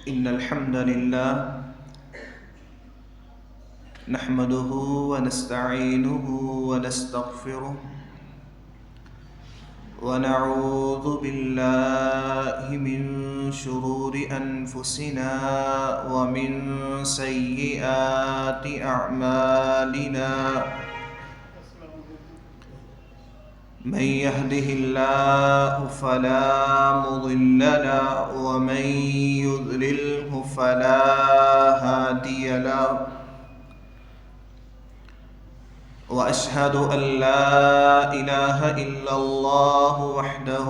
إن الحمد لله نحمده ونستعينه ونستغفره ونعوذ بالله من شرور أنفسنا ومن سيئات أعمالنا من يهده الله فلا مضل له ومن يضلله فلا هادي له وأشهد أن لا إله إلا الله وحده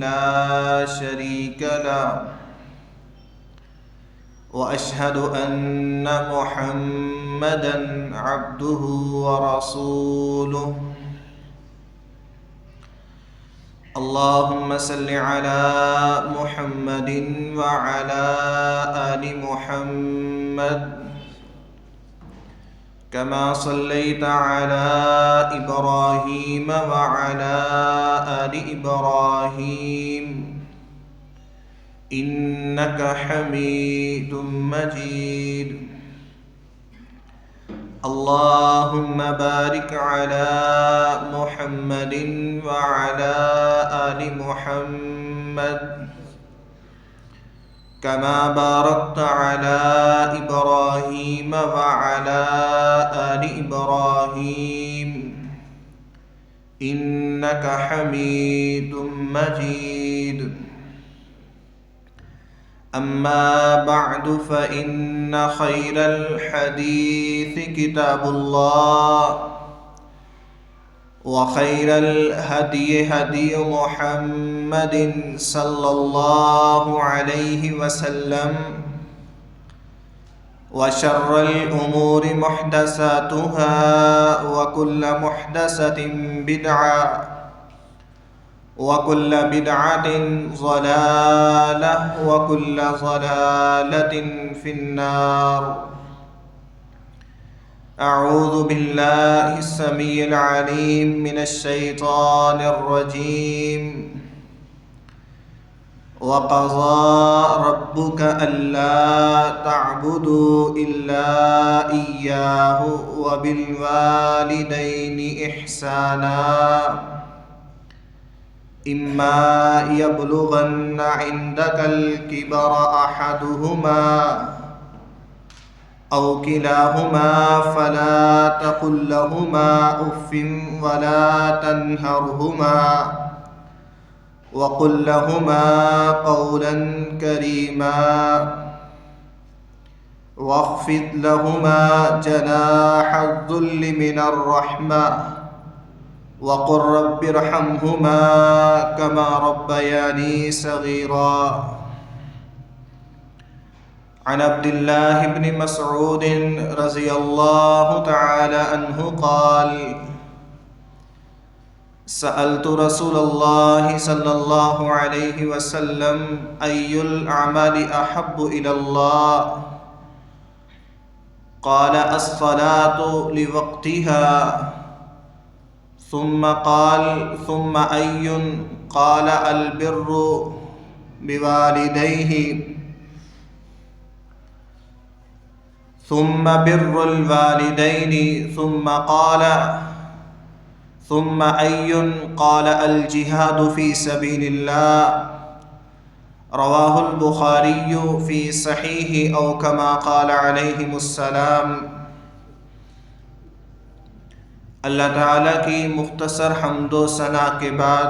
لا شريك له وأشهد أن محمدًا عبده ورسوله اللهم صل على محمد وعلى آل محمد كما صليت على إبراهيم وعلى آل إبراهيم إنك حميد مجيد اللهم بارك على محمد وعلى آل محمد كما باركت على إبراهيم وعلى آل إبراهيم إنك حميد مجيد أما بعد فإن خير الحديث كتاب الله وخير الهدي هدي محمد صلى الله عليه وسلم وشر الأمور محدثاتها وكل محدثة بدعة وكل بدعة ضلالة وكل ضلالة في النار أعوذ بالله السميع العليم من الشيطان الرجيم وقضى ربك ألا تعبدوا إلا إياه وبالوالدين إحسانا إما يبلغن عندك الكبر أحدهما أو كلاهما فلا تقل لهما أف ولا تنهرهما وقل لهما قولا كريما واخفض لهما جناح الذل من الرحمة وقل رب ارحمهما كما ربياني صغيرا عن عبد الله بن مسعود رضي الله تعالى عنه قال سألت رسول الله صلى الله عليه وسلم أي الأعمال أحب إلى الله قال الصلاة لوقتها ثم قال ثم أي قال البر بوالديه ثم بر الوالدين ثم قال ثم أي قال الجهاد في سبيل الله رواه البخاري في صحيح أو كما قال عليهم السلام اللہ تعالیٰ کی مختصر حمد و ثنا کے بعد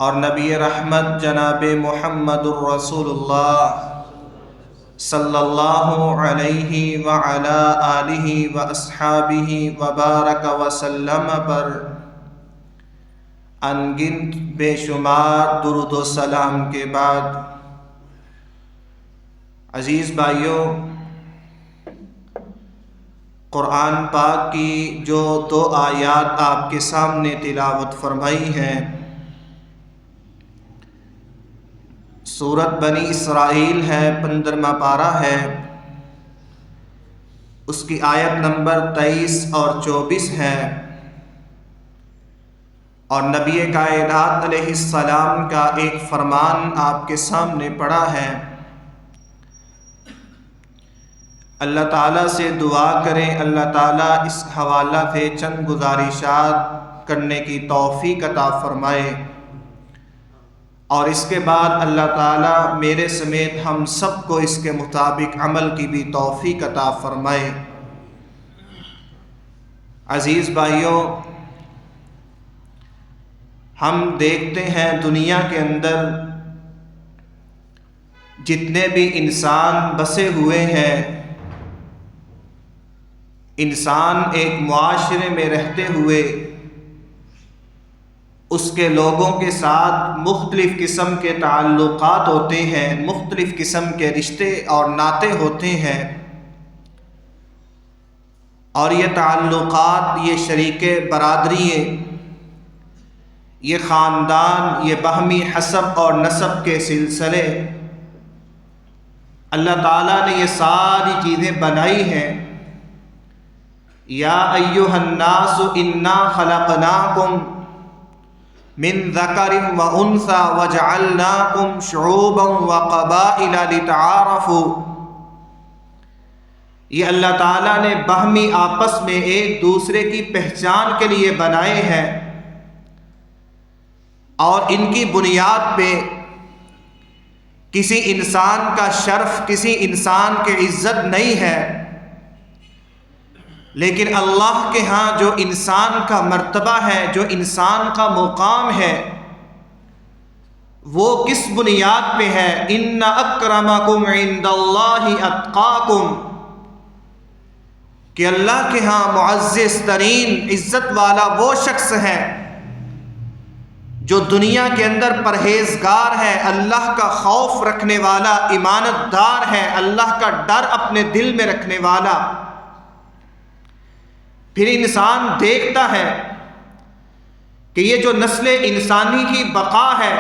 اور نبی رحمت جناب محمد الرسول اللہ صلی اللہ علیہ وعلا آلہ واصحابہ وبارک وسلم پر انگنت بے شمار درود و سلام کے بعد عزیز بھائیوں، قرآن پاک کی جو دو آیات آپ کے سامنے تلاوت فرمائی ہیں، سورت بنی اسرائیل ہے، 15واں پارہ ہے، اس کی آیت نمبر 23 اور 24 ہے۔ اور نبی کائنات علیہ السلام کا ایک فرمان آپ کے سامنے پڑا ہے۔ اللہ تعالیٰ سے دعا کریں اللہ تعالیٰ اس حوالہ سے چند گزارشات کرنے کی توفیق عطا فرمائے، اور اس کے بعد اللہ تعالیٰ میرے سمیت ہم سب کو اس کے مطابق عمل کی بھی توفیق عطا فرمائے۔ عزیز بھائیوں، ہم دیکھتے ہیں دنیا کے اندر جتنے بھی انسان بسے ہوئے ہیں، انسان ایک معاشرے میں رہتے ہوئے اس کے لوگوں کے ساتھ مختلف قسم کے تعلقات ہوتے ہیں، مختلف قسم کے رشتے اور ناطے ہوتے ہیں، اور یہ تعلقات، یہ شریک برادرییں، یہ خاندان، یہ باہمی حسب اور نسب کے سلسلے، اللہ تعالیٰ نے یہ ساری چیزیں بنائی ہیں۔ یا ایھا الناس انا خلقناکم من ذکر و انثی وجعلناکم شعوبا وقبائل لتعارفوا، یہ اللہ تعالیٰ نے باہمی آپس میں ایک دوسرے کی پہچان کے لیے بنائے ہیں، اور ان کی بنیاد پہ کسی انسان کا شرف، کسی انسان کی عزت نہیں ہے، لیکن اللہ کے ہاں جو انسان کا مرتبہ ہے، جو انسان کا مقام ہے، وہ کس بنیاد پہ ہے؟ ان اکرمکم عند اللہ اتقاکم، کہ اللہ کے ہاں معزز ترین، عزت والا وہ شخص ہے جو دنیا کے اندر پرہیزگار ہے، اللہ کا خوف رکھنے والا، ایمانت دار ہے، اللہ کا ڈر اپنے دل میں رکھنے والا۔ پھر انسان دیکھتا ہے کہ یہ جو نسل انسانی کی بقا ہے،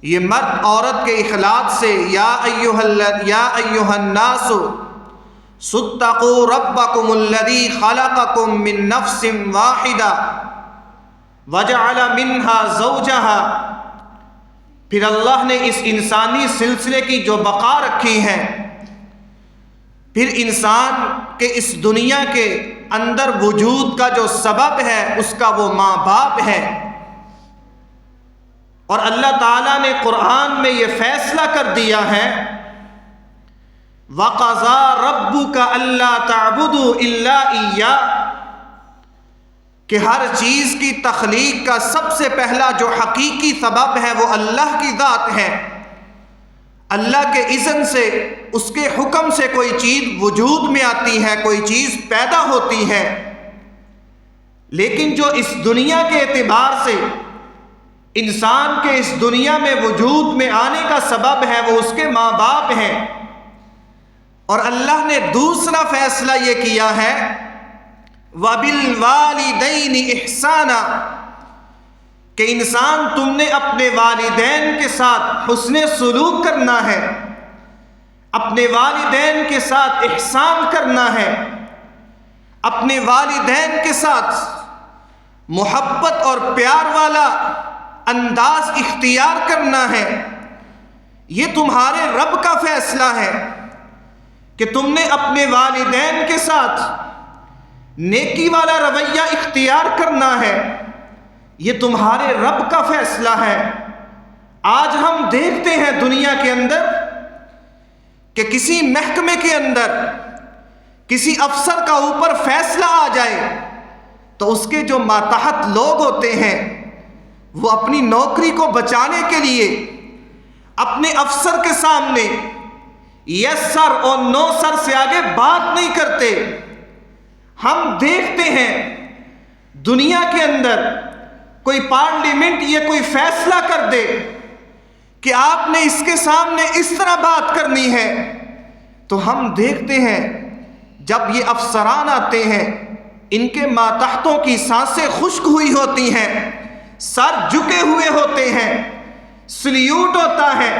یہ مرد عورت کے اخلاق سے یا ایھا الناس اتقوا ربکم الذی خلقکم من نفس واحدہ وجعل منها زوجها، پھر اللہ نے اس انسانی سلسلے کی جو بقا رکھی ہے، پھر انسان کے اس دنیا کے اندر وجود کا جو سبب ہے اس کا وہ ماں باپ ہے، اور اللہ تعالیٰ نے قرآن میں یہ فیصلہ کر دیا ہے وَقَضَىٰ رَبُّكَ أَلَّا تَعْبُدُوا إِلَّا إِيَّاهُ، کہ ہر چیز کی تخلیق کا سب سے پہلا جو حقیقی سبب ہے وہ اللہ کی ذات ہے۔ اللہ کے اذن سے، اس کے حکم سے کوئی چیز وجود میں آتی ہے، کوئی چیز پیدا ہوتی ہے، لیکن جو اس دنیا کے اعتبار سے انسان کے اس دنیا میں وجود میں آنے کا سبب ہے وہ اس کے ماں باپ ہیں۔ اور اللہ نے دوسرا فیصلہ یہ کیا ہے وَبِالْوَالِدَيْنِ إِحْسَانًا، کہ انسان تم نے اپنے والدین کے ساتھ حسن سلوک کرنا ہے، اپنے والدین کے ساتھ احسان کرنا ہے، اپنے والدین کے ساتھ محبت اور پیار والا انداز اختیار کرنا ہے۔ یہ تمہارے رب کا فیصلہ ہے کہ تم نے اپنے والدین کے ساتھ نیکی والا رویہ اختیار کرنا ہے، یہ تمہارے رب کا فیصلہ ہے۔ آج ہم دیکھتے ہیں دنیا کے اندر کہ کسی محکمے کے اندر کسی افسر کا اوپر فیصلہ آ جائے تو اس کے جو ماتحت لوگ ہوتے ہیں وہ اپنی نوکری کو بچانے کے لیے اپنے افسر کے سامنے یس سر اور نو سر سے آگے بات نہیں کرتے۔ ہم دیکھتے ہیں دنیا کے اندر کوئی پارلیمنٹ یہ کوئی فیصلہ کر دے کہ آپ نے اس کے سامنے اس طرح بات کرنی ہے، تو ہم دیکھتے ہیں جب یہ افسران آتے ہیں ان کے ماتحتوں کی سانسیں خشک ہوئی ہوتی ہیں، سر جھکے ہوئے ہوتے ہیں، سلیوٹ ہوتا ہے،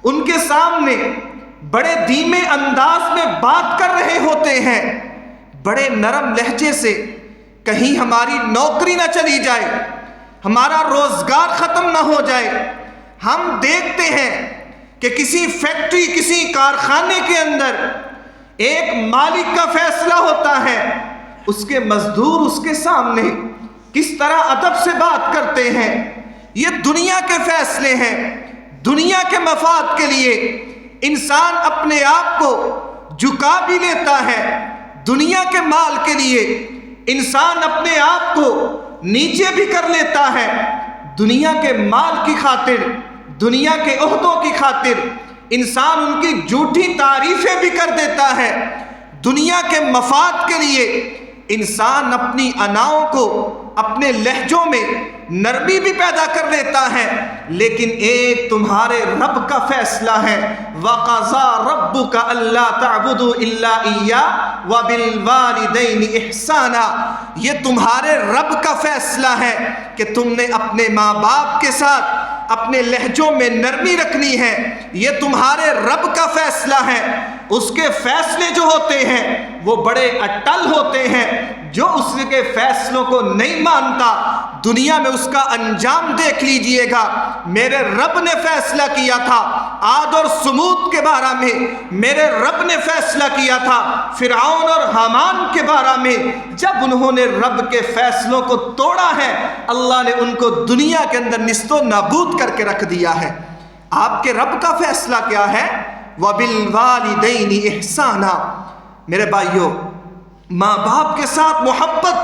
ان کے سامنے بڑے دھیمے انداز میں بات کر رہے ہوتے ہیں، بڑے نرم لہجے سے کہیں ہماری نوکری نہ چلی جائے، ہمارا روزگار ختم نہ ہو جائے۔ ہم دیکھتے ہیں کہ کسی فیکٹری، کسی کارخانے کے اندر ایک مالک کا فیصلہ ہوتا ہے، اس کے مزدور اس کے سامنے کس طرح ادب سے بات کرتے ہیں۔ یہ دنیا کے فیصلے ہیں، دنیا کے مفاد کے لیے انسان اپنے آپ کو جھکا بھی لیتا ہے، دنیا کے مال کے لیے انسان اپنے آپ کو نیچے بھی کر لیتا ہے، دنیا کے مال کی خاطر، دنیا کے عہدوں کی خاطر انسان ان کی جھوٹی تعریفیں بھی کر دیتا ہے، دنیا کے مفاد کے لیے انسان اپنی اناؤں کو اپنے لہجوں میں نرمی بھی پیدا کر لیتا ہے۔ لیکن ایک تمہارے رب کا فیصلہ ہے، وَقَضَىٰ رَبُّكَ أَلَّا تَعْبُدُوا إِلَّا إِيَّاهُ وَبِالْوَالِدَيْنِ إِحْسَانًا۔ یہ تمہارے رب کا فیصلہ ہے کہ تم نے اپنے ماں باپ کے ساتھ اپنے لہجوں میں نرمی رکھنی ہے، یہ تمہارے رب کا فیصلہ ہے۔ اس کے فیصلے جو ہوتے ہیں وہ بڑے اٹل ہوتے ہیں، جو اس کے فیصلوں کو نہیں مانتا دنیا میں اس کا انجام دیکھ لیجئے گا۔ میرے رب نے فیصلہ کیا تھا عاد اور سمود کے بارے میں، میرے رب نے فیصلہ کیا تھا فرعون اور حامان کے بارے میں۔ جب انہوں نے رب کے فیصلوں کو توڑا ہے، اللہ نے ان کو دنیا کے اندر نیست و نابود کر کے رکھ دیا ہے۔ آپ کے رب کا فیصلہ کیا ہے؟ وَبِالْوَالِدَيْنِ إِحْسَانًا۔ میرے بھائیوں، ماں باپ کے ساتھ محبت،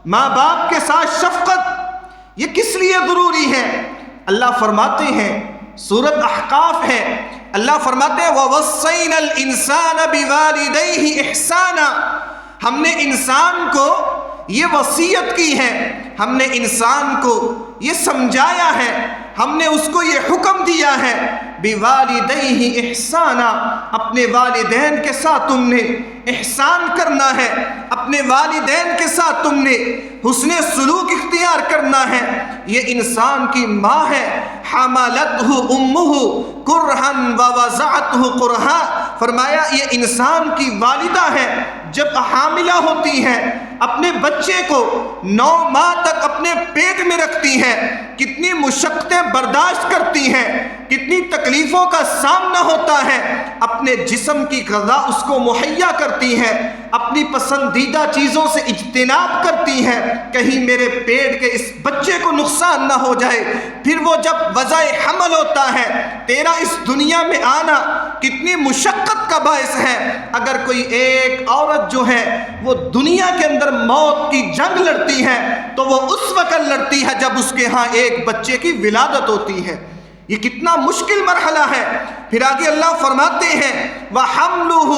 ماں باپ کے ساتھ شفقت، یہ کس لیے ضروری ہے؟ اللہ فرماتے ہیں، سورۃ احقاف ہے، اللہ فرماتے ہیں وَوَصَّيْنَا الْإِنسَانَ بِوَالِدَيْهِ إِحْسَانًا۔ ہم نے انسان کو یہ وصیت کی ہے، ہم نے انسان کو یہ سمجھایا ہے، ہم نے اس کو یہ حکم دیا ہے بِوَالِدَيْهِ إِحْسَانًا، اپنے والدین کے ساتھ تم نے احسان کرنا ہے، اپنے والدین کے ساتھ تم نے حسن سلوک اختیار کرنا ہے۔ یہ انسان کی ماں ہے، حَمَلَتْهُ أُمُّهُ كُرْهًا وَوَضَعَتْهُ كُرْهًا، فرمایا یہ انسان کی والدہ ہے، جب حاملہ ہوتی ہے اپنے بچے کو 9 ماہ تک اپنے پیٹ میں رکھتی ہے، کتنی مشقتیں برداشت کرتی ہیں، کتنی تکلیفوں کا سامنا ہوتا ہے، اپنے جسم کی غذا اس کو مہیا کرتی ہے، اپنی پسندیدہ چیزوں سے اجتناب کرتی ہے، کہیں میرے پیٹ کے اس بچے کو نقصان نہ ہو جائے۔ پھر وہ جب وضع حمل ہوتا ہے، تیرا اس دنیا میں آنا کتنی مشقت کا باعث ہے۔ اگر کوئی ایک عورت جو ہے وہ دنیا کے اندر موت کی جنگ لڑتی ہے تو وہ اس وقت لڑتی ہے جب اس کے ہاں ایک بچے کی ولادت ہوتی ہے۔ یہ کتنا مشکل مرحلہ ہے۔ پھر آگے اللہ فرماتے ہیں وَحَمْلُهُ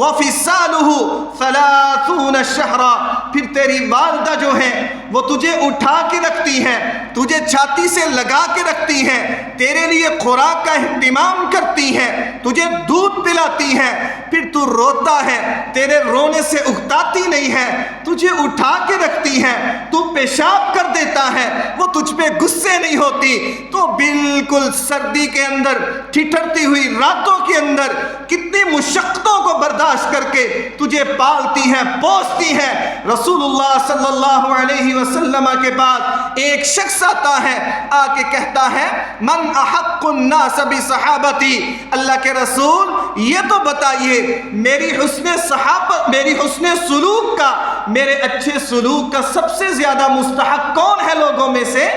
وَفِصَالُهُ 30 شَهْرًا، پھر تیری والدہ جو ہے وہ تجھے اٹھا کے رکھتی ہے، تجھے چھاتی سے لگا کے رکھتی ہے، تیرے لیے خوراک کا اہتمام کرتی ہے، تجھے دودھ پلاتی ہے، پھر تو روتا ہے، تیرے رونے سے اکتاتی نہیں ہے، تجھے اٹھا کے رکھتی ہے، تو پیشاب کر دیتا ہے، وہ تجھ پہ غصے نہیں ہوتی، تو بالکل سردی کے اندر ٹھٹھرتی ہوئی راتوں کے اندر کتنی مشقتوں کو برداشت کر کے تجھے پالتی ہے، پوستی ہے۔ رسول اللہ صلی اللہ علیہ وسلم کے بعد ایک شخص آتا ہے، آ کے کہتا ہے من احق الناس بصحابتی، اللہ کے رسول یہ تو بتائیے میری حسن صحابت، میری حسن سلوک کا، میرے اچھے سلوک کا سب سے زیادہ مستحق کون ہے لوگوں میں سے،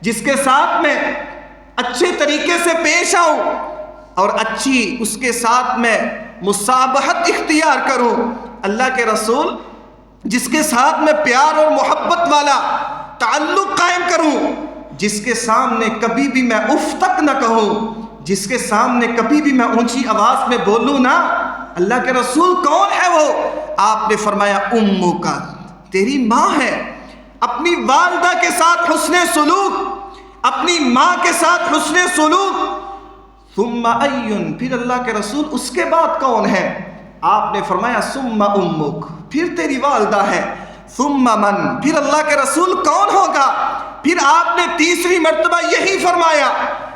جس کے ساتھ میں اچھے طریقے سے پیش آؤں اور اچھی اس کے ساتھ میں مصابحت اختیار کروں۔ اللہ کے رسول جس کے ساتھ میں پیار اور محبت والا تعلق قائم کروں، جس کے سامنے کبھی بھی میں اف تک نہ کہوں، جس کے سامنے کبھی بھی میں اونچی آواز میں بولوں نہ، اللہ کے رسول کون ہے وہ؟ آپ نے فرمایا امو کا، تیری ماں ہے۔ اپنی والدہ کے ساتھ حسن سلوک، اپنی ماں کے ساتھ حسن سلوک۔ ثم ایون، پھر اللہ کے رسول اس کے بعد کون ہے؟ آپ نے فرمایا ثم امک، پھر تیری والدہ ہے۔ ثم من، پھر اللہ کے رسول کون ہوگا؟ پھر آپ نے تیسری مرتبہ یہی فرمایا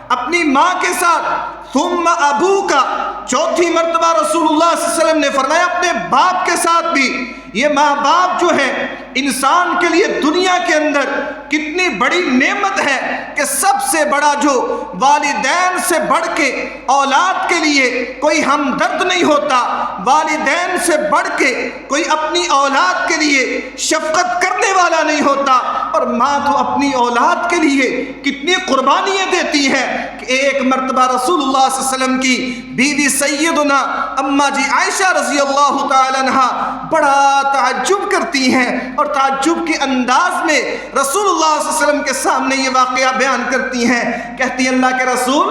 اپنی ماں کے ساتھ ثم ابو کا، چوتھی مرتبہ رسول اللہ صلی اللہ علیہ وسلم نے فرمایا اپنے باپ کے ساتھ بھی۔ یہ ماں باپ جو ہے انسان کے لیے دنیا کے اندر کتنی بڑی نعمت ہے کہ سب سے بڑا جو والدین سے بڑھ کے اولاد کے لیے کوئی ہمدرد نہیں ہوتا، والدین سے بڑھ کے کوئی اپنی اولاد کے لیے شفقت کرنے والا نہیں ہوتا، اور ماں تو اپنی اولاد کے لیے کتنی قربانیاں دیتی ہے کہ ایک مرتبہ رسول اللہ صلی اللہ علیہ وسلم کی بیوی سیدنا اماں جی عائشہ رضی اللہ تعالی عنہ بڑا تعجب کرتی ہیں، اور تعجب کے انداز میں رسول اللہ صلی اللہ علیہ وسلم کے سامنے یہ واقعہ بیان کرتی ہیں، کہتی ہیں اللہ کے رسول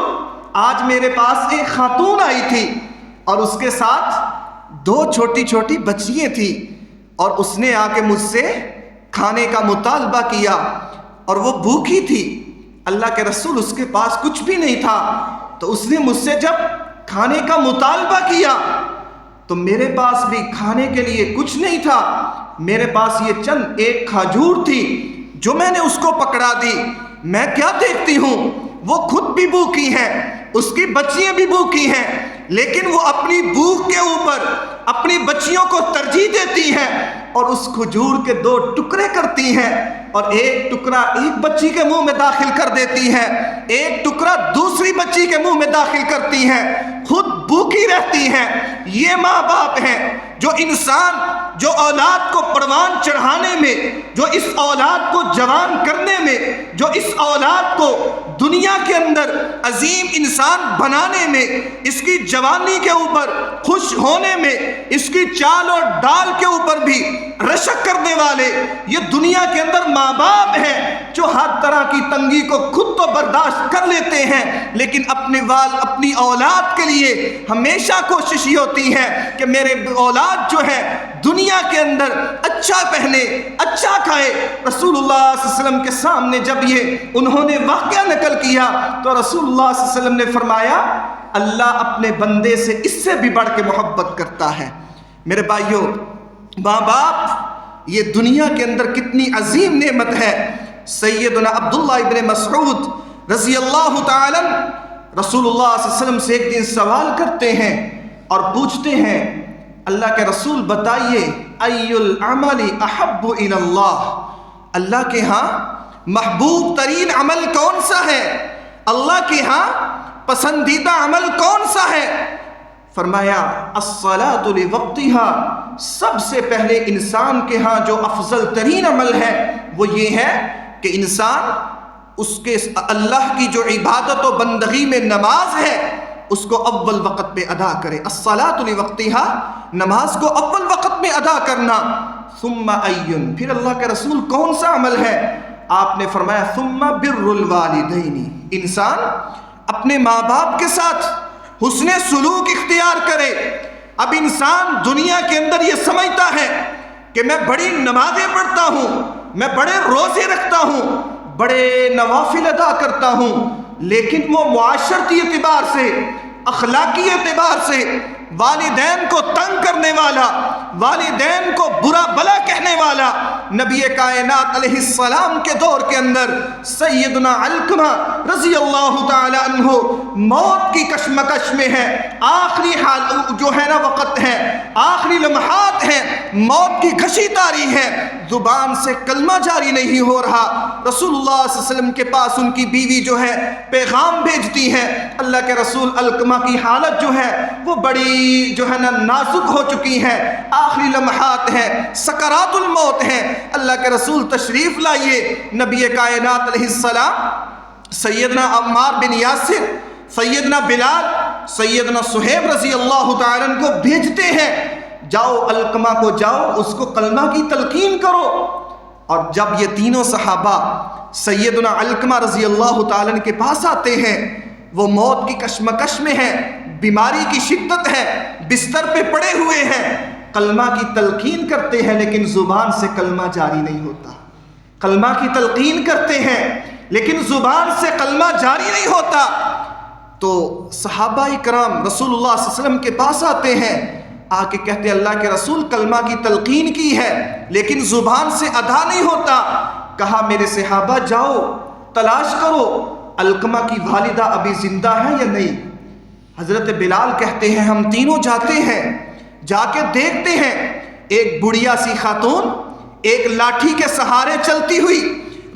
آج میرے پاس ایک خاتون آئی تھی اور اس کے ساتھ 2 چھوٹی چھوٹی بچیاں تھیں، اور اس نے آ کے مجھ سے کھانے کا مطالبہ کیا اور وہ بھوکی تھی، اللہ کے رسول اس کے پاس کچھ بھی نہیں تھا، تو اس نے مجھ سے جب کھانے کا مطالبہ کیا تو میرے پاس بھی کھانے کے لیے کچھ نہیں تھا، میرے پاس یہ چند ایک کھجور تھی جو میں نے اس کو پکڑا دی، میں کیا دیکھتی ہوں وہ خود بھی بھوکی ہیں، اس کی بچیاں بھی بھوکی ہیں، لیکن وہ اپنی بھوک کے اوپر اپنی بچیوں کو ترجیح دیتی ہیں اور اس کھجور کے 2 ٹکڑے کرتی ہیں، اور ایک ٹکڑا ایک بچی کے منہ میں داخل کر دیتی ہیں، ایک ٹکڑا دوسری بچی کے منہ میں داخل کرتی ہیں، خود بھوکی رہتی ہیں۔ یہ ماں باپ ہیں جو انسان جو اولاد کو پروان چڑھانے میں، جو اس اولاد کو جوان کرنے میں، جو اس اولاد کو دنیا کے اندر عظیم انسان بنانے میں، اس کی جوانی کے اوپر خوش ہونے میں، اس کی چال اور ڈال کے اوپر بھی رشک کرنے والے یہ دنیا کے اندر ماں باپ ہیں جو ہر طرح کی تنگی کو خود تو برداشت کر لیتے ہیں، لیکن اپنی اولاد کے لیے ہمیشہ کوشش یہ ہوتی ہے کہ میرے اولاد جو ہے دنیا کے اندر اچھا پہنے، اچھا کھائے۔ رسول اللہ صلی اللہ علیہ وسلم کے سامنے جب یہ انہوں نے واقعہ نقل کیا تو رسول اللہ صلی اللہ علیہ وسلم نے فرمایا اللہ اپنے بندے سے اس سے بھی بڑھ کے محبت کرتا ہے۔ میرے بھائیوں، ماں باپ یہ دنیا کے اندر کتنی عظیم نعمت ہے۔ سیدنا عبداللہ ابن مسعود رضی اللہ تعالی رسول اللہ صلی اللہ علیہ وسلم سے ایک دن سوال کرتے ہیں اور پوچھتے ہیں اللہ کے رسول بتائیے ای العمل احب الی اللہ، اللہ کے ہاں محبوب ترین عمل کون سا ہے، اللہ کے ہاں پسندیدہ عمل کون سا ہے؟ فرمایا الصلاۃ لوقتها، سب سے پہلے انسان کے ہاں جو افضل ترین عمل ہے وہ یہ ہے کہ انسان اس کے اللہ کی جو عبادت و بندگی میں نماز ہے اس کو اول وقت پہ ادا کرے۔ الصلاۃ لوقتها، نماز کو اول وقت میں ادا کرنا۔ ثم ایون، پھر اللہ کے رسول کون سا عمل ہے؟ آپ نے فرمایا ثم بر الوالدین، انسان اپنے ماں باپ کے ساتھ حسن سلوک اختیار کرے۔ اب انسان دنیا کے اندر یہ سمجھتا ہے کہ میں بڑی نمازیں پڑھتا ہوں، میں بڑے روزے رکھتا ہوں، بڑے نوافل ادا کرتا ہوں، لیکن وہ معاشرتی اعتبار سے، اخلاقی اعتبار سے والدین کو تنگ کرنے والا، والدین کو برا بلا کہنے والا، نبی کائنات علیہ السلام کے دور کے اندر سیدنا علقمہ رضی اللہ تعالی عنہ موت کی کشمکش میں ہے، آخری حال جو ہے نا وقت ہے، آخری لمحات ہیں، موت کی گھشی تاری ہے، زبان سے کلمہ جاری نہیں ہو رہا۔ رسول اللہ صلی اللہ علیہ وسلم کے پاس ان کی بیوی جو ہے پیغام بھیجتی ہے، اللہ کے رسول علقمہ کی حالت جو ہے وہ بڑی جو ہے نا نازک ہو چکی ہے، آخری لمحات ہیں، سکرات الموت ہیں۔ اللہ کے رسول تشریف لائیے، نبی کائنات علیہ السلام سیدنا عمار بن یاسر، سیدنا بلال، سیدنا صہیب رضی اللہ تعالیٰ عنہ کو بھیجتے ہیں، جاؤ علقمہ کو جاؤ اس کو کلمہ کی تلقین کرو۔ اور جب یہ تینوں صحابہ سیدنا علقمہ رضی اللہ تعالیٰ عنہ کے پاس آتے ہیں، وہ موت کی کشمکش میں ہیں، بیماری کی شدت ہے، بستر پہ پڑے ہوئے ہیں، کلمہ کی تلقین کرتے ہیں لیکن زبان سے کلمہ جاری نہیں ہوتا، کلمہ کی تلقین کرتے ہیں لیکن زبان سے کلمہ جاری نہیں ہوتا۔ تو صحابہ کرام رسول اللہ صلی اللہ علیہ وسلم کے پاس آتے ہیں، آ کے کہتے ہیں اللہ کے رسول کلمہ کی تلقین کی ہے لیکن زبان سے ادا نہیں ہوتا۔ کہا میرے صحابہ جاؤ تلاش کرو علقمہ کی والدہ ابھی زندہ ہے یا نہیں۔ حضرت بلال کہتے ہیں ہم تینوں جاتے ہیں، جا کے دیکھتے ہیں ایک بڑھیا سی خاتون ایک لاٹھی کے سہارے چلتی ہوئی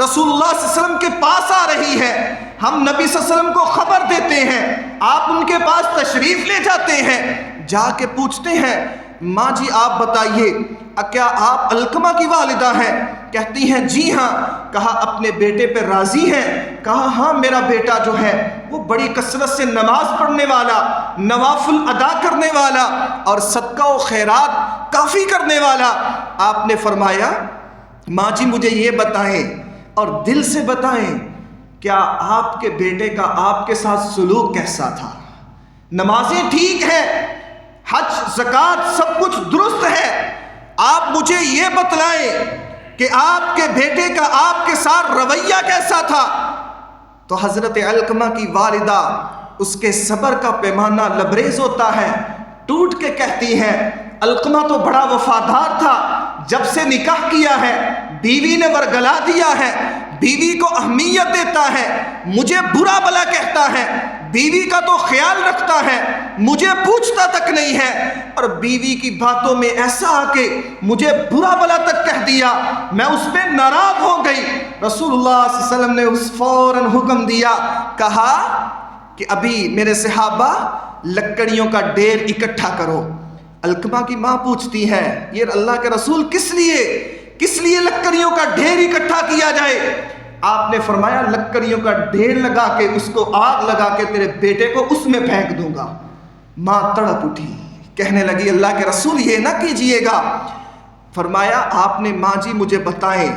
رسول اللہ صلی اللہ علیہ وسلم کے پاس آ رہی ہے۔ ہم نبی صلی اللہ علیہ وسلم کو خبر دیتے ہیں، آپ ان کے پاس تشریف لے جاتے ہیں، جا کے پوچھتے ہیں ماں جی آپ بتائیے کیا آپ علقمہ کی والدہ ہیں؟ کہتی ہیں جی ہاں۔ کہا اپنے بیٹے پہ راضی ہیں؟ کہا ہاں میرا بیٹا جو ہے وہ بڑی کثرت سے نماز پڑھنے والا، نوافل ادا کرنے والا اور صدقہ و خیرات کافی کرنے والا۔ آپ نے فرمایا ماں جی مجھے یہ بتائیں اور دل سے بتائیں کیا آپ کے بیٹے کا آپ کے ساتھ سلوک کیسا تھا؟ نمازیں ٹھیک ہیں، حج زکوٰۃ سب کچھ درست ہے، آپ مجھے یہ بتلائیں کہ آپ کے بیٹے کا آپ کے ساتھ رویہ کیسا تھا؟ تو حضرت علقمہ کی والدہ اس کے صبر کا پیمانہ لبریز ہوتا ہے، ٹوٹ کے کہتی ہیں علقمہ تو بڑا وفادار تھا، جب سے نکاح کیا ہے بیوی نے ورگلا دیا ہے، بیوی کو اہمیت دیتا ہے، مجھے برا بھلا کہتا ہے، بیوی کا تو خیال رکھتا ہے، مجھے پوچھتا تک نہیں ہے، اور بیوی کی باتوں میں ایسا آ کے مجھے برا بھلا تک کہہ دیا، میں اس پہ ناراض ہو گئی۔ رسول اللہ صلی اللہ علیہ وسلم نے فوراً حکم دیا، کہا کہ ابھی میرے صحابہ لکڑیوں کا ڈھیر اکٹھا کرو۔ علقمہ کی ماں پوچھتی ہے یہ اللہ کے رسول کس لیے لکڑیوں کا ڈھیر اکٹھا کیا جائے؟ آپ نے فرمایا لکڑیوں کا ڈھیر لگا کے اس کو آگ لگا کے تیرے بیٹے کو اس میں پھینک دوں گا۔ ماں تڑپ اٹھی، کہنے لگی اللہ کے رسول یہ نہ کیجئے گا۔ فرمایا آپ نے ماں جی مجھے بتائیں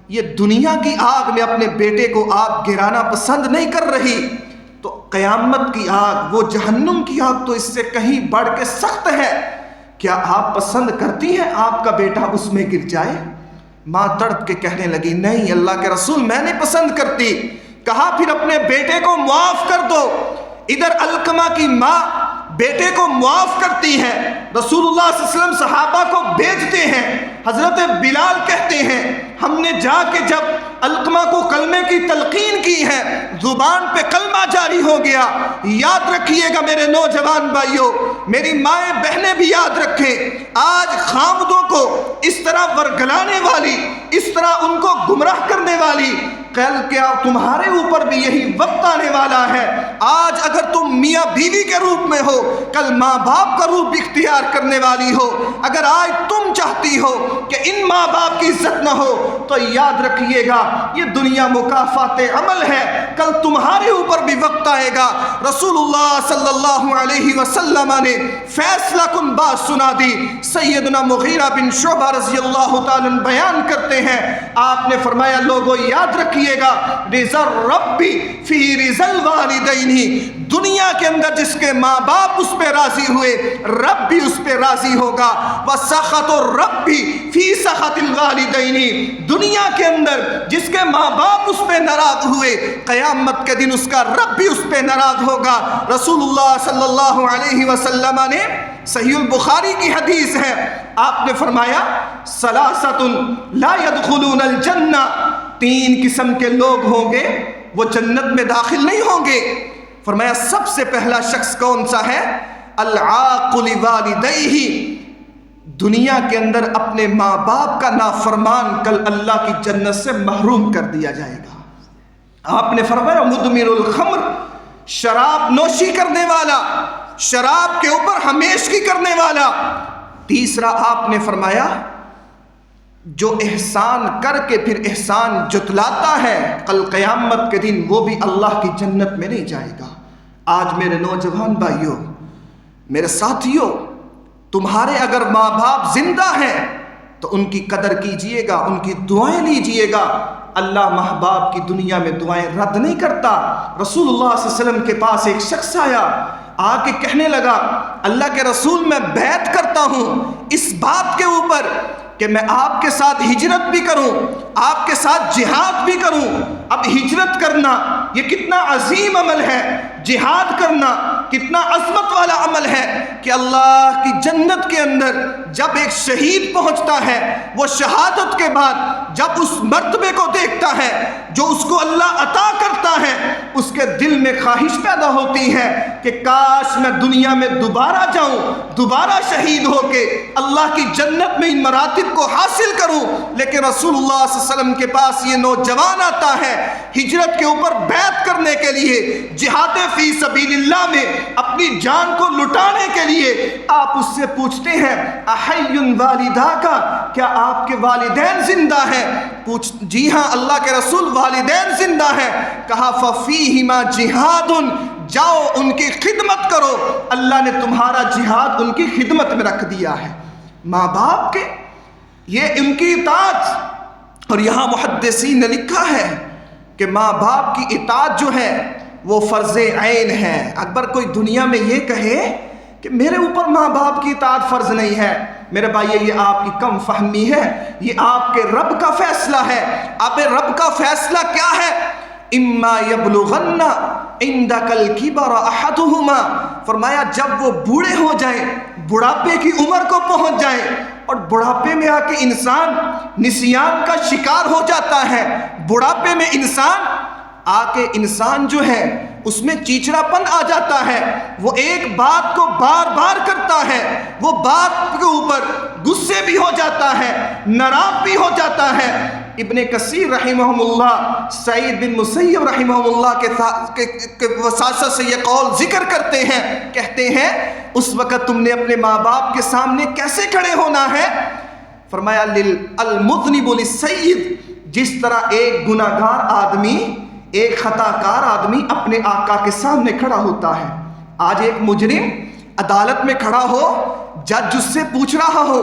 یہ دنیا کی آگ میں اپنے بیٹے کو آپ گرانا پسند نہیں کر رہی تو قیامت کی آگ، وہ جہنم کی آگ تو اس سے کہیں بڑھ کے سخت ہے، کیا آپ پسند کرتی ہیں آپ کا بیٹا اس میں گر جائے؟ ماں تڑپ کے کہنے لگی نہیں اللہ کے رسول میں نہیں پسند کرتی۔ کہا پھر اپنے بیٹے کو معاف کر دو۔ ادھر علقمہ کی ماں بیٹے کو معاف کرتی ہے، رسول اللہ صلی اللہ علیہ وسلم صحابہ کو بھیجتے ہیں، حضرت بلال کہتے ہیں ہم نے جا کے جب علقمہ کو کلمے کی تلقین کی ہے زبان پہ کلمہ جاری ہو گیا۔ یاد رکھیے گا میرے نوجوان بھائیوں، میری مائیں بہنیں بھی یاد رکھیں، آج خامدوں کو اس طرح ورگلانے والی، اس طرح ان کو گمراہ کرنے والی، کل کیا تمہارے اوپر بھی یہی وقت آنے والا ہے۔ آج اگر تم میاں بیوی کے روپ میں ہو، کل ماں باپ کا روپ اختیار کرنے والی ہو۔ اگر آج تم چاہتی ہو کہ ان ماں باپ کی عزت نہ ہو تو یاد رکھیے گا یہ دنیا مکافات عمل ہے، کل تمہارے اوپر بھی وقت آئے گا۔ رسول اللہ صلی اللہ علیہ وسلم نے فیصلہ کن بات سنا دی۔ سیدنا مغیرہ بن شعبہ رضی اللہ تعالیٰ بیان کرتے ہیں آپ نے فرمایا لوگوں یاد رکھیے گا رضا ربی فی رضا الوالدین، دنیا کے اندر جس کے ماں باپ اس پہ راضی ہوئے رب بھی اس پہ راضی ہوگا، وسخط ربی فی سخط الوالدین، دنیا کے اندر جس کے ماں باپ اس پہ ناراض ہوئے قیامت کے دن اس کا رب بھی اس پہ ناراض ہوگا۔ رسول اللہ صلی اللہ علیہ وسلم نے صحیح البخاری کی حدیث ہے آپ نے فرمایا ثلاثۃ لا يدخلون الجنہ، تین قسم کے لوگ ہوں گے وہ جنت میں داخل نہیں ہوں گے۔ فرمایا سب سے پہلا شخص کون سا ہے؟ العاق لوالدیہ، دنیا کے اندر اپنے ماں باپ کا نافرمان کل اللہ کی جنت سے محروم کر دیا جائے گا۔ آپ نے فرمایا مدمن الخمر، شراب نوشی کرنے والا، شراب کے اوپر ہمیشگی کرنے والا۔ تیسرا آپ نے فرمایا جو احسان کر کے پھر احسان جتلاتا ہے کل قیامت کے دن وہ بھی اللہ کی جنت میں نہیں جائے گا۔ آج میرے نوجوان بھائیوں، میرے ساتھیوں، تمہارے اگر ماں باپ زندہ ہیں تو ان کی قدر کیجئے گا، ان کی دعائیں لیجئے گا۔ اللہ ماں باپ کی دنیا میں دعائیں رد نہیں کرتا۔ رسول اللہ صلی اللہ علیہ وسلم کے پاس ایک شخص آیا، آ کے کہنے لگا اللہ کے رسول میں بیعت کرتا ہوں اس بات کے اوپر کہ میں آپ کے ساتھ ہجرت بھی کروں، آپ کے ساتھ جہاد بھی کروں۔ اب ہجرت کرنا یہ کتنا عظیم عمل ہے، جہاد کرنا کتنا عظمت والا عمل ہے کہ اللہ کی جنت کے اندر جب ایک شہید پہنچتا ہے، وہ شہادت کے بعد جب اس مرتبے کو دیکھتا ہے جو اس کو اللہ عطا کرتا ہے، اس کے دل میں خواہش پیدا ہوتی ہے کہ کاش میں دنیا میں دوبارہ جاؤں، دوبارہ شہید ہو کے اللہ کی جنت میں ان مراتب کو حاصل کروں۔ لیکن رسول اللہ صلی اللہ علیہ وسلم کے پاس یہ نوجوان آتا ہے ہجرت کے اوپر بیعت کرنے کے لیے، جہاد فی سبیل اللہ میں اپنی جان کو لٹانے کے لیے۔ آپ اس سے پوچھتے ہیں احی والدہ کا، کیا آپ کے والدین زندہ ہیں؟ جی ہاں اللہ کے رسول والدین زندہ ہیں۔ کہا ففیہما جہاد، جاؤ ان کی خدمت کرو، اللہ نے تمہارا جہاد ان کی خدمت میں رکھ دیا ہے۔ ماں باپ کے یہ ان کی اطاعت، اور یہاں محدثین نے لکھا ہے کہ ماں باپ کی اطاعت جو ہے وہ فرض عین ہے۔ اکبر کوئی دنیا میں یہ کہے کہ میرے اوپر ماں باپ کی اطاعت فرض نہیں ہے، میرے بھائی یہ آپ کی کم فہمی ہے، یہ آپ کے رب کا فیصلہ ہے۔ آپ رب کا فیصلہ کیا ہے؟ اما یبلغن عندک الکبر احدہما، فرمایا جب وہ بوڑھے ہو جائیں، بڑھاپے کی عمر کو پہنچ جائیں، اور بڑھاپے میں آ کے انسان نسیان کا شکار ہو جاتا ہے، بڑھاپے میں انسان جو ہے اس میں چیچڑا پن آ جاتا ہے، وہ ایک بات کو بار بار کرتا ہے، وہ بات کے اوپر غصے بھی ہو جاتا ہے، ناراض بھی ہو جاتا ہے۔ ابن کثیر رحمہ اللہ سعید بن مسیب رحمہ اللہ کے وساطت سے یہ قول ذکر کرتے ہیں، کہتے ہیں اس وقت تم نے اپنے ماں باپ کے سامنے کیسے کھڑے ہونا ہے؟ فرمایا المذنب للسید، جس طرح ایک گناہگار آدمی، ایک خطا کار آدمی اپنے آقا کے سامنے کھڑا ہوتا ہے۔ آج ایک مجرم عدالت میں کھڑا ہو، جج اس سے پوچھ رہا ہو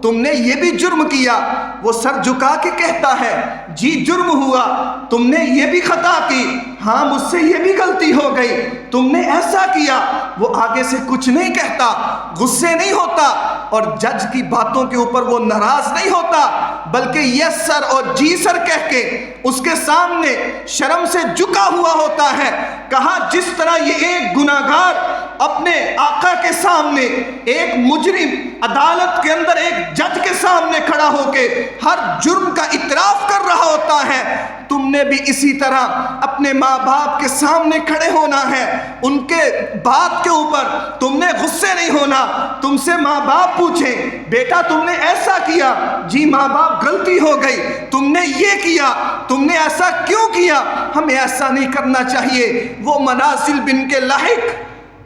تم نے یہ بھی جرم کیا، وہ سر جھکا کے کہتا ہے جی جرم ہوا، تم نے یہ بھی خطا کی، ہاں مجھ سے یہ بھی غلطی ہو گئی، تم نے ایسا کیا، وہ آگے سے کچھ نہیں کہتا، غصے نہیں ہوتا، اور جج کی باتوں کے اوپر وہ ناراض نہیں ہوتا، بلکہ یس سر اور جی سر کہہ کے اس کے سامنے شرم سے جھکا ہوا ہوتا ہے۔ کہا جس طرح یہ ایک گناہگار اپنے آقا کے سامنے، ایک مجرم عدالت کے اندر ایک جج کے سامنے کھڑا ہو کے ہر جرم کا اعتراف کر رہا ہوتا ہے، تم نے بھی اسی طرح اپنے ماں باپ کے سامنے کھڑے ہونا ہے، ان کے بات کے اوپر تم نے غصے نہیں ہونا۔ تم سے ماں باپ پوچھیں بیٹا تم نے ایسا کیا، جی ماں باپ غلطی ہو گئی، تم نے یہ کیا، تم نے ایسا کیوں کیا؟ ہمیں ایسا نہیں کرنا چاہیے۔ وہ منازل بن کے لاحق،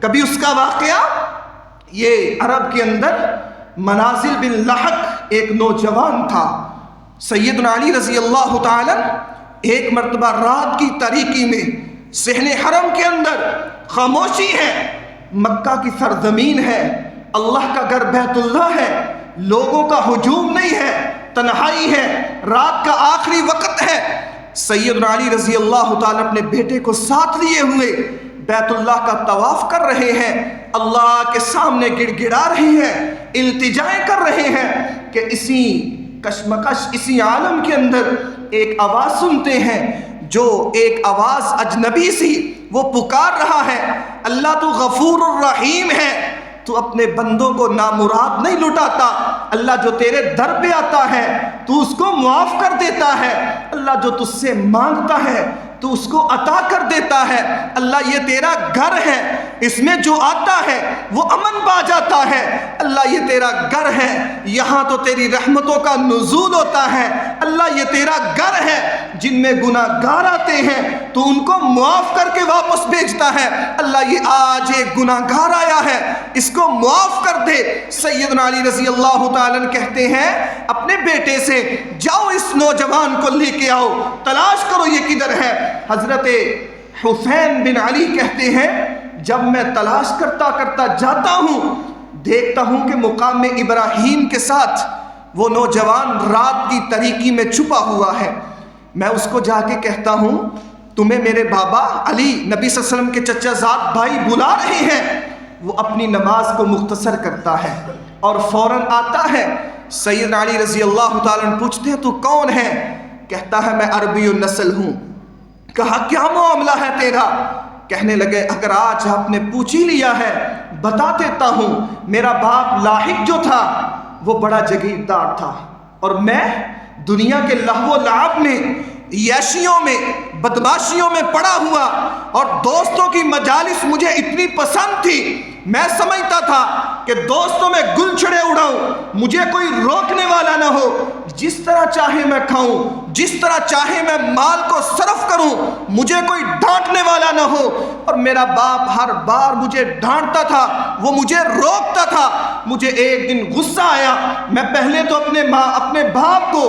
کبھی اس کا واقعہ، یہ عرب کے اندر منازل بن لاحق ایک نوجوان تھا، سیدنا علی رضی اللہ تعالی، ایک مرتبہ رات کی تاریکی میں صحن حرم کے اندر خاموشی ہے، مکہ کی سرزمین ہے، اللہ کا گھر بیت اللہ ہے، لوگوں کا ہجوم نہیں ہے، تنہائی ہے، رات کا آخری وقت ہے، سیدنا علی رضی اللہ تعالی اپنے بیٹے کو ساتھ لیے ہوئے بیت اللہ کا طواف کر رہے ہیں، اللہ کے سامنے گڑ گڑا رہے ہیں، التجائیں کر رہے ہیں کہ اسی کشمکش، اسی عالم کے اندر ایک آواز سنتے ہیں، جو ایک آواز اجنبی سی، وہ پکار رہا ہے اللہ تو غفور الرحیم ہے، تو اپنے بندوں کو نامراد نہیں لٹاتا، اللہ جو تیرے در پہ آتا ہے تو اس کو معاف کر دیتا ہے، اللہ جو تجھ سے مانگتا ہے تو اس کو عطا کر دیتا ہے، اللہ یہ تیرا گھر ہے، اس میں جو آتا ہے وہ امن پا جاتا ہے، اللہ یہ تیرا گھر ہے، یہاں تو تیری رحمتوں کا نزول ہوتا ہے، اللہ یہ تیرا گھر ہے، جن میں گناہگار آتے ہیں تو ان کو معاف کر کے واپس بھیجتا ہے، اللہ یہ آج ایک گناہگار آیا ہے اس کو معاف کر دے۔ سیدنا علی رضی اللہ تعالیٰ کہتے ہیں اپنے بیٹے سے جاؤ اس نوجوان کو لے کے آؤ، تلاش کرو یہ کدھر ہے۔ حضرت حسین بن علی کہتے ہیں جب میں تلاش کرتا کرتا جاتا ہوں، دیکھتا ہوں کہ مقام ابراہیم کے ساتھ وہ نوجوان رات کی تاریکی میں چھپا ہوا ہے، میں اس کو جا کے کہتا ہوں تمہیں میرے بابا علی نبی صلی اللہ علیہ وسلم کے چچا زاد بھائی بلا رہے ہیں۔ وہ اپنی نماز کو مختصر کرتا ہے اور فوراً آتا ہے، سیدنا علی رضی اللہ تعالیٰ پوچھتے ہیں تو کون ہے؟ کہتا ہے میں عربی النسل ہوں۔ کہا کیا معاملہ ہے تیرا؟ کہنے لگے اگر آج آپ نے پوچھ ہی لیا ہے بتا دیتا ہوں، میرا باپ لاحق جو تھا وہ بڑا جگیردار تھا، اور میں دنیا کے لہو و لعب میں، یشیوں میں، بدماشیوں میں پڑا ہوا، اور دوستوں کی مجالس مجھے اتنی پسند تھی، میں سمجھتا تھا کہ دوستوں میں گل چھڑے اڑاؤں، مجھے کوئی روکنے والا نہ ہو، جس طرح چاہے میں کھاؤں، جس طرح چاہے میں مال کو صرف کروں، مجھے کوئی ڈانٹنے والا نہ ہو۔ اور میرا باپ ہر بار مجھے ڈانٹتا تھا، وہ مجھے روکتا تھا۔ مجھے ایک دن غصہ آیا، میں پہلے تو اپنے باپ کو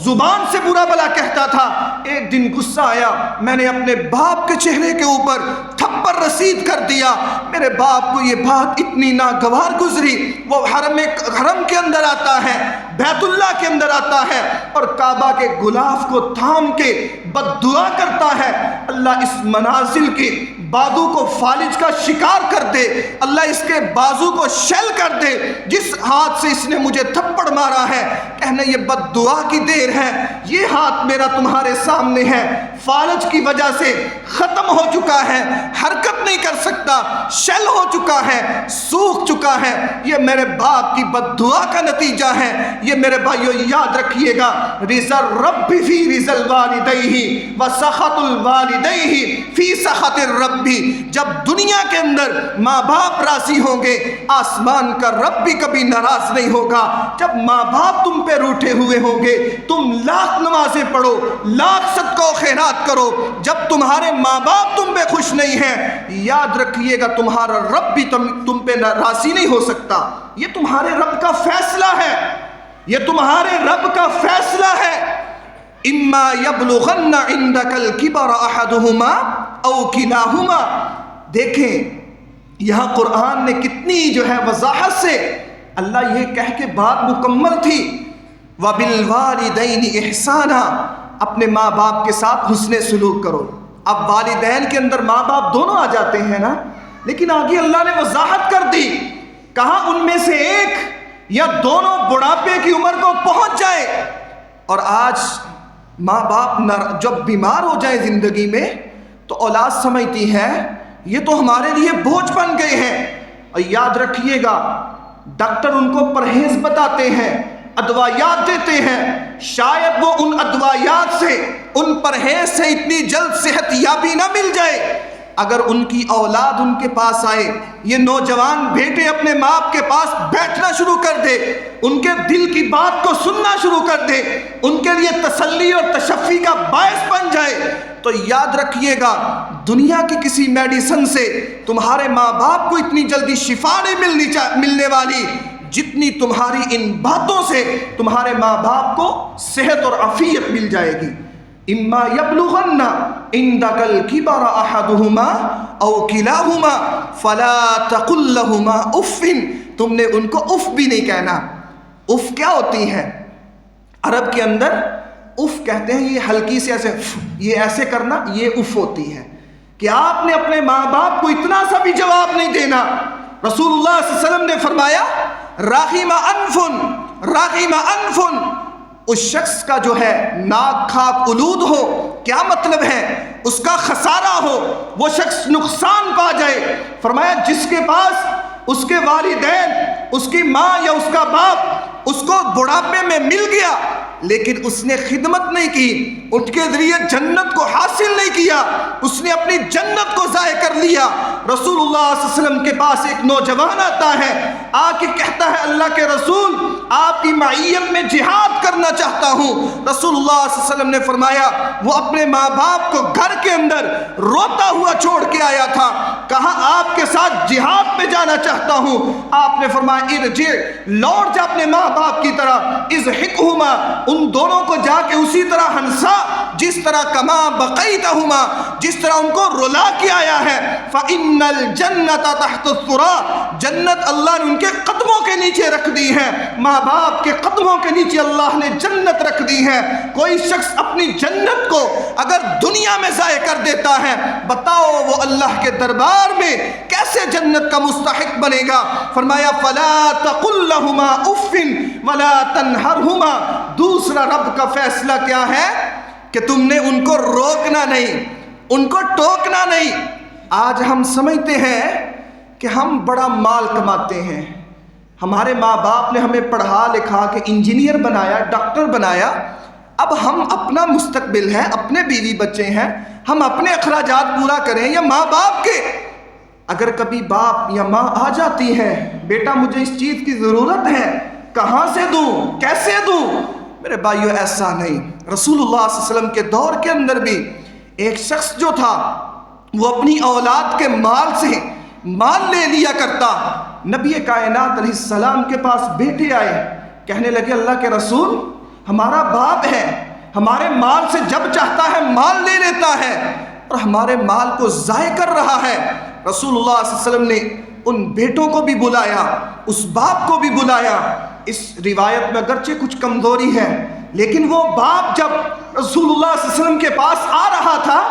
زبان سے برا بلا کہتا تھا، ایک دن غصہ آیا، میں نے اپنے باپ کے چہرے کے اوپر تھپڑ رسید کر دیا۔ میرے باپ کو یہ بات اتنی ناگوار گزری، وہ حرم کے اندر آتا ہے، بیت اللہ کے اندر آتا ہے، اور کعبہ کے غلاف کو تھام کے بد دعا کرتا ہے، اللہ اس منازل کے بازو کو فالج کا شکار کر دے، اللہ اس کے بازو کو شل کر دے، جس ہاتھ سے اس نے مجھے تھپڑ مارا ہے۔ کہنا یہ بد دعا کی دیر ہے، یہ ہاتھ میرا تمہارے سامنے ہے، فالج کی وجہ سے ختم ہو چکا ہے، حرکت نہیں کر سکتا، شل ہو چکا ہے، سوکھ چکا ہے، یہ میرے باپ کی بد دعا کا نتیجہ ہے۔ یہ میرے بھائیو یاد رکھیے گا، رضا الرب فی رضا الوالدیہ وسخط الوالدیہ فی سخط الرب۔ جب دنیا کے اندر ماں باپ راضی ہوں گے، آسمان کا رب بھی کبھی ناراض نہیں ہوگا۔ جب ماں باپ تم پہ روٹھے ہوئے ہوں گے، تم لاکھ نمازیں پڑھو، لاکھ صدقہ و خیرات کرو، جب تمہارے ماں باپ تم پہ خوش نہیں ہیں، یاد رکھیے گا تمہارا رب بھی تم پہ راضی نہیں ہو سکتا۔ یہ تمہارے رب کا فیصلہ ہے، یہ تمہارے رب کا فیصلہ ہے۔ اما یبلغن عندک الکبر احدہما او کلاہما۔ دیکھیں یہاں قرآن نے کتنی جو ہے وضاحت سے اللہ یہ کہہ کے بات مکمل تھی، وبالوالدین احسانا، اپنے ماں باپ کے ساتھ حسن سلوک کرو۔ اب والدین کے اندر ماں باپ دونوں آ جاتے ہیں نا، لیکن آگے اللہ نے وضاحت کر دی، کہا ان میں سے ایک یا دونوں بڑھاپے کی عمر کو پہنچ جائے، اور آج ماں باپ جب بیمار ہو جائے زندگی میں تو اولاد سمجھتی ہے یہ تو ہمارے لیے بوجھ بن گئے ہیں۔ اور یاد رکھیے گا ڈاکٹر ان کو پرہیز بتاتے ہیں، ادویات دیتے ہیں، شاید وہ ان ادویات سے، ان پرہیز سے اتنی جلد صحت یابی نہ مل جائے اگر ان کی اولاد ان کے پاس آئے، یہ نوجوان بیٹے اپنے ماں باپ کے پاس بیٹھنا شروع کر دے، ان کے دل کی بات کو سننا شروع کر دے، ان کے لیے تسلی اور تشفی کا باعث بن جائے، تو یاد رکھیے گا دنیا کی کسی میڈیسن سے تمہارے ماں باپ کو اتنی جلدی شفا نہیں ملنے والی جتنی تمہاری ان باتوں سے تمہارے ماں باپ کو صحت اور عافیت مل جائے گی۔ اما یبلغن عندک الکبر احدہما او کلاہما فلا تقل لہما اف، تم نے ان کو اف بھی نہیں کہنا۔ اف کیا ہوتی ہے؟ عرب کے اندر اف کہتے ہیں، یہ ہلکی سے ایسے یہ ایسے کرنا، یہ اف ہوتی ہے کہ آپ نے اپنے ماں باپ کو اتنا سا بھی جواب نہیں دینا۔ رسول اللہ صلی اللہ علیہ وسلم نے فرمایا راغم انفن، اس شخص کا جو ہے ناک خاک آلود ہو، کیا مطلب ہے؟ اس کا خسارہ ہو، وہ شخص نقصان پا جائے۔ فرمایا جس کے پاس اس کے والدین، اس کی ماں یا اس کا باپ اس کو بڑھاپے میں مل گیا لیکن اس نے خدمت نہیں کی، ان کے ذریعے جنت کو حاصل نہیں کیا، اس نے اپنی جنت کو ضائع کر لیا۔ رسول اللہ صلی اللہ علیہ وسلم کے پاس ایک نوجوان آتا ہے، آ کے کہتا ہے اللہ کے رسول آپ کی معیت میں جہاد کرنا چاہتا ہوں۔ رسول اللہ صلی اللہ علیہ وسلم نے فرمایا وہ اپنے ماں باپ کو گھر کے اندر روتا ہوا چھوڑ کے آیا تھا، کہا آپ کے ساتھ جہاد پہ جانا چاہتا ہوں۔ آپ نے فرمایا ارجع، لوٹ جا اپنے ماں باپ کی طرح، اضحکہما، ان دونوں کو جا کے اسی طرح ہنسا جس طرح کما بقیتہما، جس طرح ان کو رلا کے آیا ہے۔ فإن الجنت تحت الثرى، جنت اللہ نے ان کے قدموں کے نیچے رکھ دی ہے، ماں باپ کے قدموں کے نیچے اللہ نے جنت رکھ دی ہے۔ کوئی شخص اپنی جنت کو اگر دنیا میں ضائع کر دیتا ہے، بتاؤ وہ اللہ کے دربار میں کیسے جنت کا مستحق بنے گا؟ فرمایا فلا تقل لہما اف ولا تنہرہما، دوسرا رب کا فیصلہ کیا ہے کہ تم نے ان کو روکنا نہیں، ان کو ٹوکنا نہیں۔ آج ہم سمجھتے ہیں کہ ہم بڑا مال کماتے ہیں، ہمارے ماں باپ نے ہمیں پڑھا لکھا کے انجینئر بنایا، ڈاکٹر بنایا، اب ہم اپنا مستقبل ہے، اپنے بیوی بچے ہیں، ہم اپنے اخراجات پورا کریں یا ماں باپ کے۔ اگر کبھی باپ یا ماں آ جاتی ہے، بیٹا مجھے اس چیز کی ضرورت ہے، کہاں سے دوں، کیسے دوں؟ میرے بھائیو ایسا نہیں۔ رسول اللہ صلی اللہ علیہ وسلم کے دور کے اندر بھی ایک شخص جو تھا وہ اپنی اولاد کے مال سے مال لے لیا کرتا۔ نبی کائنات علیہ السلام کے پاس بیٹے آئے، کہنے لگے اللہ کے رسول ہمارا باپ ہے، ہمارے مال سے جب چاہتا ہے مال لے لیتا ہے اور ہمارے مال کو ضائع کر رہا ہے۔ رسول اللہ صلی اللہ علیہ وسلم نے ان بیٹوں کو بھی بلایا، اس باپ کو بھی بلایا۔ اس روایت میں اگرچہ کچھ کمزوری ہے، لیکن وہ باپ جب رسول اللہ صلی اللہ علیہ وسلم کے پاس آ رہا تھا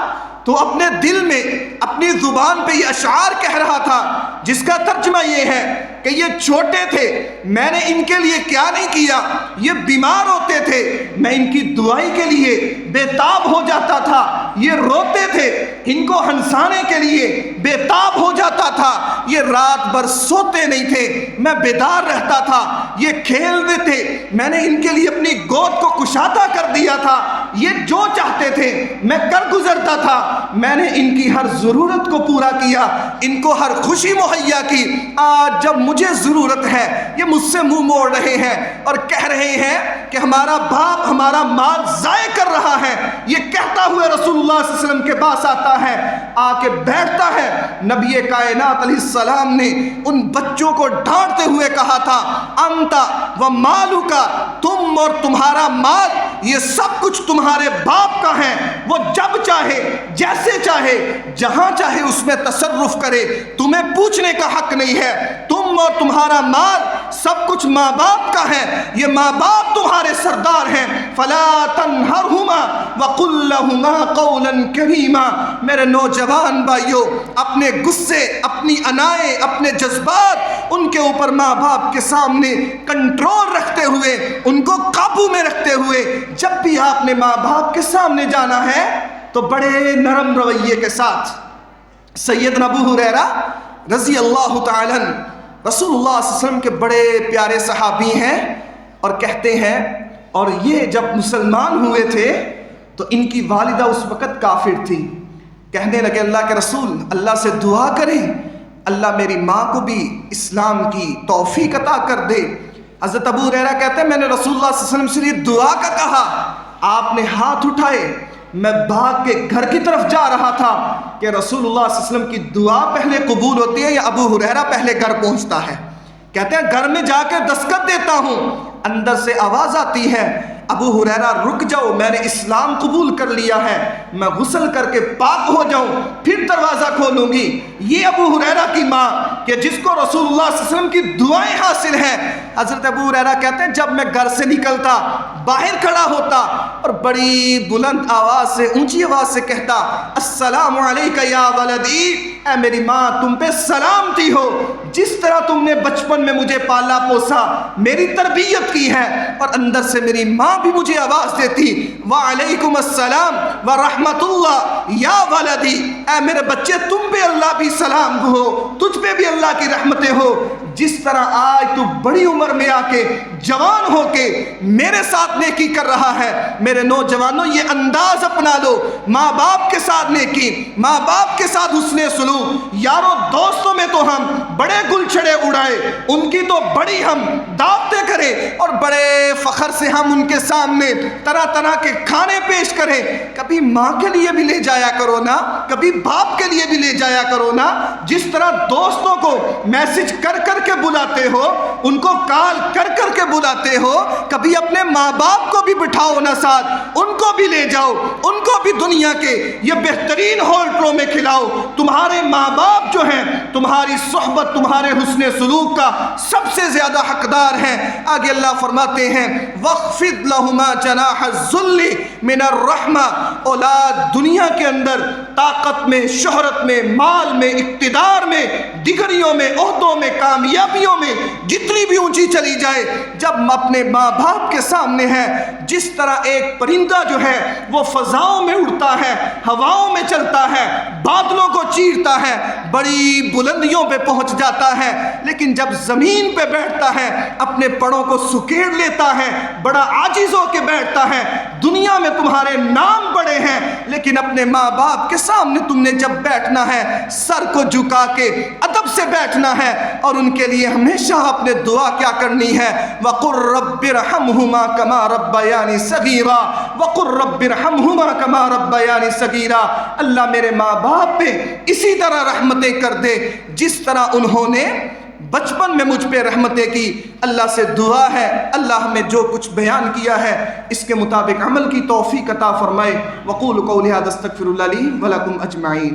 تو اپنے دل میں اپنی زبان پہ یہ اشعار کہہ رہا تھا جس کا ترجمہ یہ ہے کہ یہ چھوٹے تھے، میں نے ان کے لیے کیا نہیں کیا، یہ بیمار ہوتے تھے، میں ان کی دعائی کے لیے بے تاب ہو جاتا تھا، یہ روتے تھے، ان کو ہنسانے کے لیے بے تاب ہو جاتا تھا، یہ رات بھر سوتے نہیں تھے، میں بیدار رہتا تھا، یہ کھیلتے تھے، میں نے ان کے لیے اپنی گود کو کشادہ کر دیا تھا، یہ جو چاہتے تھے میں کر گزرتا تھا، میں نے ان کی ہر ضرورت کو پورا کیا، ان کو ہر خوشی مہیا کی۔ آج جب مجھے ضرورت ہے یہ مجھ سے منہ موڑ رہے ہیں اور کہہ رہے ہیں کہ ہمارا باپ ہمارا مال ضائع کر رہا ہے۔ یہ کہتا ہوئے رسول اللہ صلی اللہ علیہ وسلم کے پاس آتا ہے، آ کے بیٹھتا ہے۔ نبی کائنات علیہ السلام نے ان بچوں کو ڈانٹتے ہوئے کہا تھا انتا و مالکا، تم اور تمہارا مال یہ سب کچھ تمہارے باپ کا ہے، وہ جب چاہے جیسے چاہے جہاں چاہے اس میں تصرف کرے، تمہیں پوچھنے کا حق نہیں ہے۔ تم اور تمہارا مال سب کچھ ماں باپ کا ہے، یہ ماں باپ تمہارے سردار ہیں۔ فلا تنہرہما وقل لہما قولا کریما۔ میرے نوجوان بھائیوں، اپنے غصے، اپنی انائیں، اپنے جذبات ان کے اوپر ماں باپ کے سامنے کنٹرول رکھتے ہوئے، ان کو قابو میں رکھتے ہوئے، جب بھی آپ نے ماں باپ کے سامنے جانا ہے تو بڑے نرم رویے کے ساتھ۔ سیدنا ابو ہریرہ رضی اللہ تعالیٰ عنہ رسول اللہ صلی اللہ علیہ وسلم کے بڑے پیارے صحابی ہیں، اور کہتے ہیں اور یہ جب مسلمان ہوئے تھے تو ان کی والدہ اس وقت کافر تھی، کہنے لگے اللہ کے رسول اللہ سے دعا کریں اللہ میری ماں کو بھی اسلام کی توفیق عطا کر دے۔ حضرت ابو ہریرہ کہتے ہیں میں نے رسول اللہ صلی اللہ علیہ وسلم سے یہ دعا کا کہا، آپ نے ہاتھ اٹھائے، میں بھاگ کے گھر کی طرف جا رہا تھا کہ رسول اللہ صلی اللہ علیہ وسلم کی دعا پہلے قبول ہوتی ہے یا ابو ہریرہ پہلے گھر پہنچتا ہے؟ کہتے ہیں گھر میں جا کے دستک دیتا ہوں، اندر سے آواز آتی ہے ابو ہریرہ رک جاؤ، میں نے اسلام قبول کر لیا ہے، میں غسل کر کے پاک ہو جاؤں پھر دروازہ کھولوں گی۔ یہ ابو ہریرہ کی ماں کہ جس کو رسول اللہ صلی اللہ علیہ وسلم کی دعائیں حاصل ہیں۔ حضرت ابو ہریرہ کہتے ہیں جب میں گھر سے نکلتا باہر کھڑا ہوتا اور بڑی بلند آواز سے، اونچی آواز سے کہتا السلام علیکہ یا ولدی، اے میری ماں تم پہ سلامتی ہو، جس طرح تم نے بچپن میں مجھے پالا پوسا، میری تربیت کی ہے۔ اور اندر سے میری ماں بھی مجھے آواز دیتی وعلیکم السلام ورحمت اللہ یا ولدی، اے میرے بچے تم پہ اللہ بھی سلام ہو، تجھ پہ بھی اللہ کی رحمتیں ہو۔ جس طرح آج تو بڑی عمر میں آ کے جوان ہو کے میرے ساتھ نیکی کر رہا ہے، میرے نوجوانوں یہ انداز اپنا لو، ماں باپ کے ساتھ نیکی، ماں باپ کے ساتھ حسن سلوک۔ یاروں دوستوں میں تو ہم بڑے گل چھڑے اڑائے، ان کی تو بڑی ہم دعوتیں کریں اور بڑے فخر سے ہم ان کے سامنے طرح طرح کے کھانے پیش کریں۔ کبھی ماں کے لیے بھی لے جایا کرو نا، کبھی باپ کے لیے بھی لے جایا کرو نا۔ جس طرح دوستوں کو میسج کر کر کے بلاتے ہو، ان کو کال کر کر کے بلاتے ہو، کبھی اپنے ماں باپ کو بھی بٹھاؤ نا ساتھ، ان کو بھی لے جاؤ، ان کو بھی دنیا کے یہ بہترین ہوٹلوں میں کھلاؤ۔ تمہارے ماں باپ جو ہیں تمہاری صحبت تمہارے حسن سلوک کا سب سے زیادہ حقدار ہیں۔ آگے اللہ فرماتے ہیں وَاخْفِضْ لَهُمَا جَنَاحَ الذُّلِّ مِنَ الرَّحْمَةِ۔ اولاد دنیا کے اندر طاقت میں، شہرت میں، مال میں، اقتدار میں، ڈگریوں میں، عہدوں میں، کامیابیوں میں جتنی بھی اونچی چلی جائے، جب اپنے ماں باپ کے سامنے ہے، جس طرح ایک پرندہ جو ہے وہ فضاؤں میں اڑتا ہے، ہواؤں میں چلتا ہے، بادلوں کو چیرتا ہے، بڑی بلندیوں پہ پہنچ جاتا ہے، لیکن جب زمین پہ بیٹھتا ہے اپنے پڑوں کو سکیڑ لیتا ہے، بڑا عاجز ہو کے بیٹھتا ہے۔ دنیا میں تمہارے نام بڑے ہیں، لیکن اپنے ماں باپ کے سامنے تم نے جب بیٹھنا ہے سر کو جھکا کے ادب سے بیٹھنا ہے، اور ان کے لیے ہمیشہ اپنے دعا کیا کرنی ہے وَقُلْ رَبِّ ارْحَمْهُمَا كَمَا رَبَّيَانِي صَغِيرًا وَقُلْ رَبِّ ارْحَمْهُمَا كَمَا رَبَّيَانِي صَغِيرًا۔ اللہ میرے ماں باپ پہ اسی طرح رحمتیں کر دے جس طرح انہوں نے بچپن میں مجھ پہ رحمتیں کی۔ اللہ سے دعا ہے اللہ ہمیں جو کچھ بیان کیا ہے اس کے مطابق عمل کی توفیق عطا فرمائے۔ وقولوا قولی ھذا استغفر اللہ لی ولکم اجمعین۔